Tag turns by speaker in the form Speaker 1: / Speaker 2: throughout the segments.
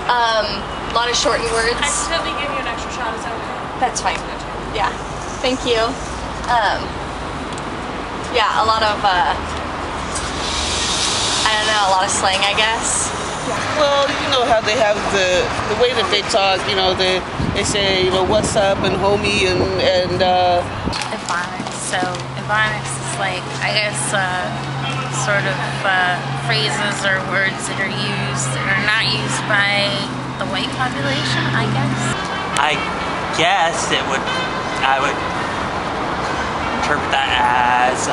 Speaker 1: A lot of shortened words.
Speaker 2: I accidentally gave you an extra shot, is that okay?
Speaker 1: That's fine. Yeah. Thank you. Yeah, a lot of, I don't know, a lot of slang, I guess.
Speaker 3: Well, you know how they have the way that they talk, you know, they say, you know, what's up and homie and
Speaker 4: Ebonics. So Ebonics is like, I guess, sort of phrases or words that are used that are not used by the white population, I guess.
Speaker 5: I guess I would interpret that as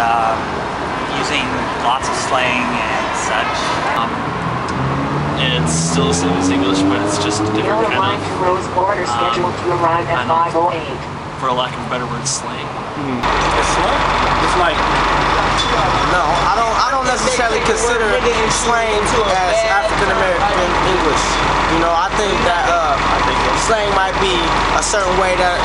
Speaker 5: using lots of slang and such.
Speaker 6: It's still the same as English, but it's just a different kind of, for a lack of a better word, slang.
Speaker 7: It's slang. It's like, no, I don't necessarily consider slang as African American English. You know, I think that slang might be a certain way that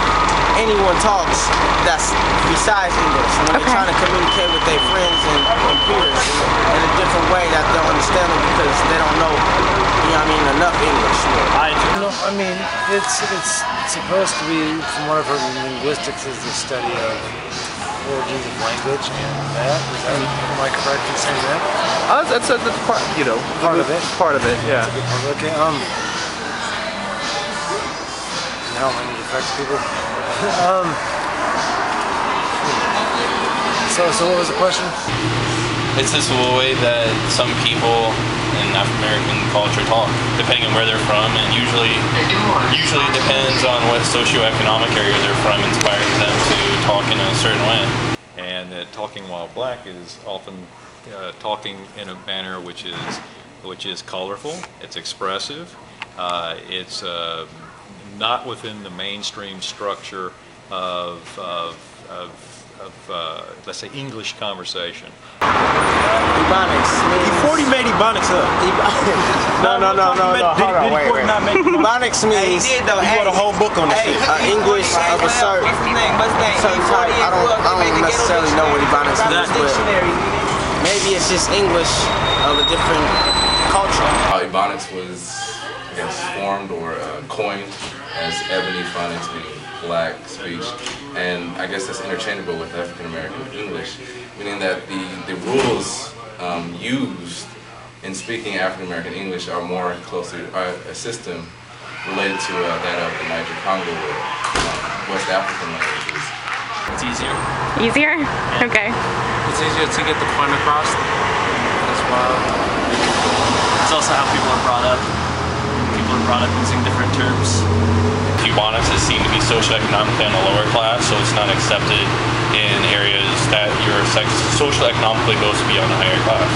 Speaker 7: anyone talks that's besides English. When they're trying to communicate with their friends and peers in a different way that they'll understand them because they don't know, you know what I mean, enough English.
Speaker 8: I mean, it's supposed to be, from what I've heard in linguistics, is the study of origins of language and that. Am I correct in saying that?
Speaker 7: That's part, you know,
Speaker 8: part of it.
Speaker 7: Part of it, yeah.
Speaker 8: Okay. How language affects people. So what was the question?
Speaker 9: It's this way that some people in African American culture talk, depending on where they're from, and usually it depends on what socioeconomic area they're from, inspiring them to talk in a certain way.
Speaker 10: And that talking while black is often talking in a manner which is colorful, it's expressive, it's not within the mainstream structure of let's say English conversation.
Speaker 7: Ebonics.
Speaker 8: He made Ebonics up.
Speaker 7: No. Hold on, wait. Ebonics means
Speaker 8: he wrote a whole book on this.
Speaker 7: English of a certain type. I don't necessarily know what Ebonics means, but maybe it's just English of a different culture.
Speaker 11: Ebonics was, I guess, formed or coined as Ebony phonics, meaning black speech, and I guess that's interchangeable with African American English, meaning that the rules used in speaking African American English are more closely a system related to that of the Niger-Congo or West African languages.
Speaker 6: It's easier.
Speaker 12: Easier?
Speaker 6: Yeah.
Speaker 12: Okay.
Speaker 6: It's easier to get the point across as well. It's also how people are brought up. People are brought up using different terms.
Speaker 9: Ebonics is seen to be socioeconomically on the lower class, so it's not accepted in areas that your socioeconomically goes to be on the higher class.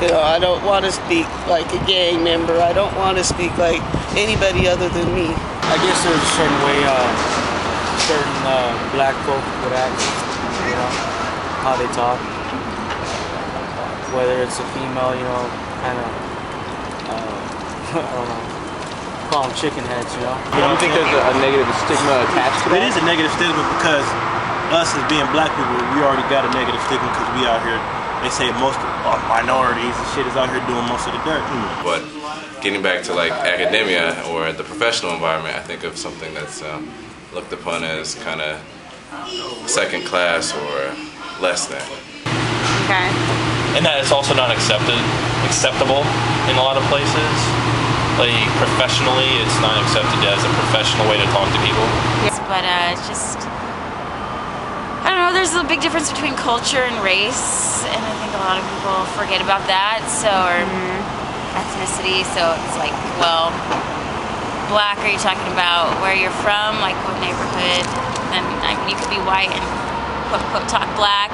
Speaker 3: You know, I don't want to speak like a gang member. I don't want to speak like anybody other than me.
Speaker 8: I guess there's a certain way certain black folk would act, you know, how they talk. Whether it's a female, you know, kind of, I don't know, call them chicken heads, you know.
Speaker 7: Do you think there's a negative stigma attached to that?
Speaker 8: It is a negative stigma because us as being black people, we already got a negative stigma because we out here, they say most of minorities and shit is out here doing most of the dirt.
Speaker 11: But getting back to like academia or the professional environment, I think of something that's looked upon as kind of second class or less than.
Speaker 12: Okay.
Speaker 9: And that it's also not acceptable in a lot of places. Like professionally, it's not accepted as a professional way to talk to people.
Speaker 4: Yes, but just, I don't know, there's a big difference between culture and race, and I think a lot of people forget about that, so, or ethnicity, so it's like, well, black, are you talking about where you're from, like what neighborhood? And I mean, you could be white and quote talk black.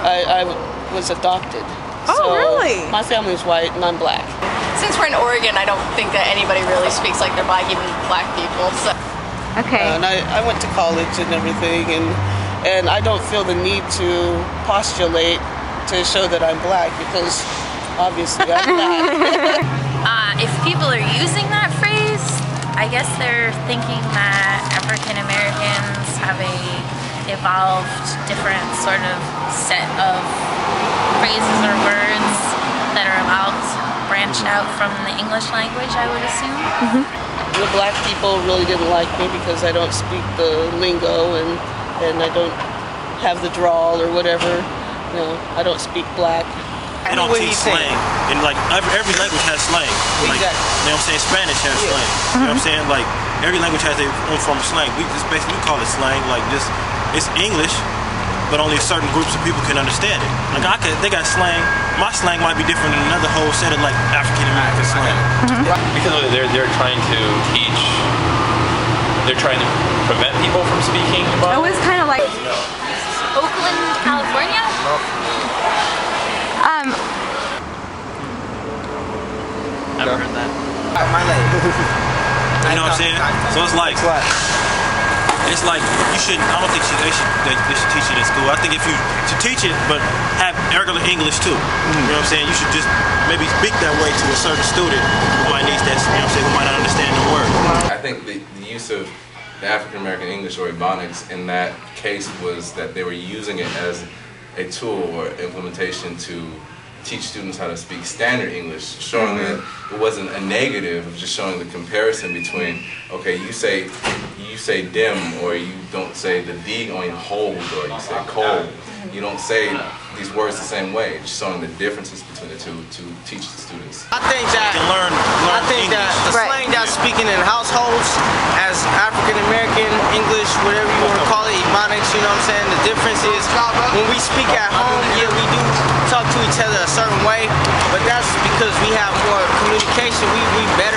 Speaker 3: I was adopted.
Speaker 12: Oh,
Speaker 3: so
Speaker 12: really?
Speaker 3: My family's white and I'm black.
Speaker 1: Since we're in Oregon, I don't think that anybody really speaks like they're black, even black people. So.
Speaker 12: Okay.
Speaker 3: And I went to college and everything, and I don't feel the need to postulate to show that I'm black because obviously I'm not.
Speaker 4: If people are using that phrase, I guess they're thinking that African Americans have a evolved different sort of set of phrases or words that are about brand branched out from the English language, I would assume.
Speaker 3: The black people really didn't like me because I don't speak the lingo and I don't have the drawl or whatever. You know, I don't speak black.
Speaker 13: They don't teach slang, and like every language has slang. Like, you know what I'm saying? Spanish has slang. You know what I'm saying? Like every language has their own form of slang. We just basically call it slang. Like this, it's English, but only certain groups of people can understand it. Like they got slang. My slang might be different than another whole set of like African American slang.
Speaker 9: Because they're trying to teach. They're trying to prevent people from speaking.
Speaker 12: It was kind of like
Speaker 4: Oakland, California?
Speaker 5: Never heard that.
Speaker 7: My leg.
Speaker 13: You know what I'm saying? So it's like you shouldn't. I don't think they should teach it in school. I think if you should teach it, but have regular English too. You know what I'm saying? You should just maybe speak that way to a certain student who might need that. You know what I'm saying? Who might not understand the word.
Speaker 11: I think the use of the African American English or Ebonics in that case was that they were using it as a tool or implementation to teach students how to speak standard English, showing that it wasn't a negative of just showing the comparison between, okay, you say dim, or you don't say the D on hold, or you say cold. You don't say these words the same way, just showing the differences between the two to teach the students.
Speaker 7: I think that the slang that's speaking in households as African American English, whatever you want to call it, Ebonics, you know what I'm saying? The difference is when we speak at home, yeah, we do talk to each other a certain way, but that's because we have more communication. We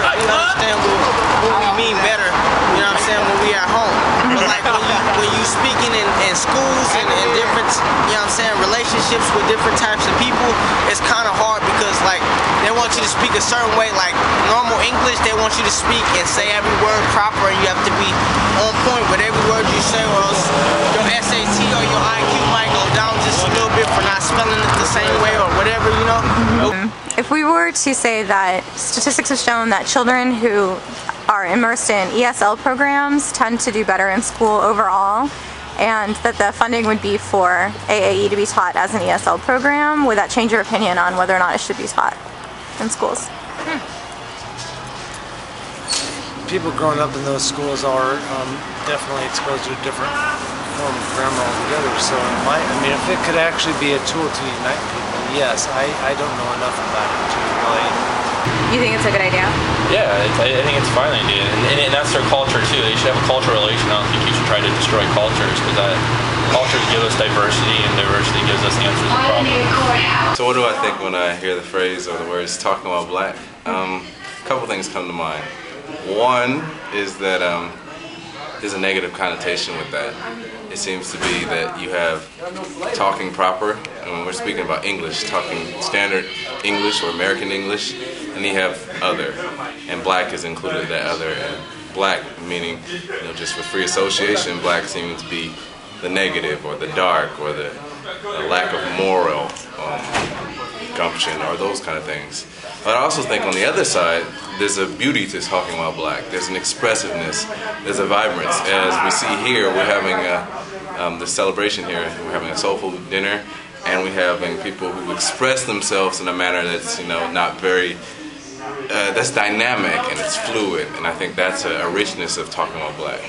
Speaker 7: understand what we mean better, you know what I'm saying, when we at home. But like when you speaking in schools and different, you know what I'm saying, relationships with different types of people, it's kind of hard because like they want you to speak a certain way. Like normal English, they want you to speak and say every word proper, and you have to be on point with every word you say, or else your SAT or your IQ might go down just a little bit for not spelling it the same way or whatever, you know.
Speaker 12: if we were to say that statistics have shown that children who are immersed in ESL programs tend to do better in school overall, and that the funding would be for AAE to be taught as an ESL program, would that change your opinion on whether or not it should be taught in schools?
Speaker 8: People growing up in those schools are definitely exposed to a different form of grammar altogether. So I mean, if it could actually be a tool to unite people, yes. I don't know enough about it to really.
Speaker 12: You think it's a good idea?
Speaker 9: Yeah, I think it's a fine idea, and that's their culture too. They should have a cultural relation. I don't think you should try to destroy cultures, because cultures give us diversity, and diversity gives us the answers to problems.
Speaker 11: So what do I think when I hear the phrase or the words "talking about black"? A couple things come to mind. One is that there's a negative connotation with that. It seems to be that you have talking proper, and when we're speaking about English, talking standard English or American English, and you have other, and black is included in that other. And black meaning, just with free association, black seems to be the negative or the dark or the lack of moral gumption or those kind of things. But I also think on the other side, there's a beauty to talking about black. There's an expressiveness, there's a vibrance. As we see here, we're having the celebration here. We're having a soulful dinner, and we're having people who express themselves in a manner that's not very, that's dynamic and it's fluid. And I think that's a richness of talking about black.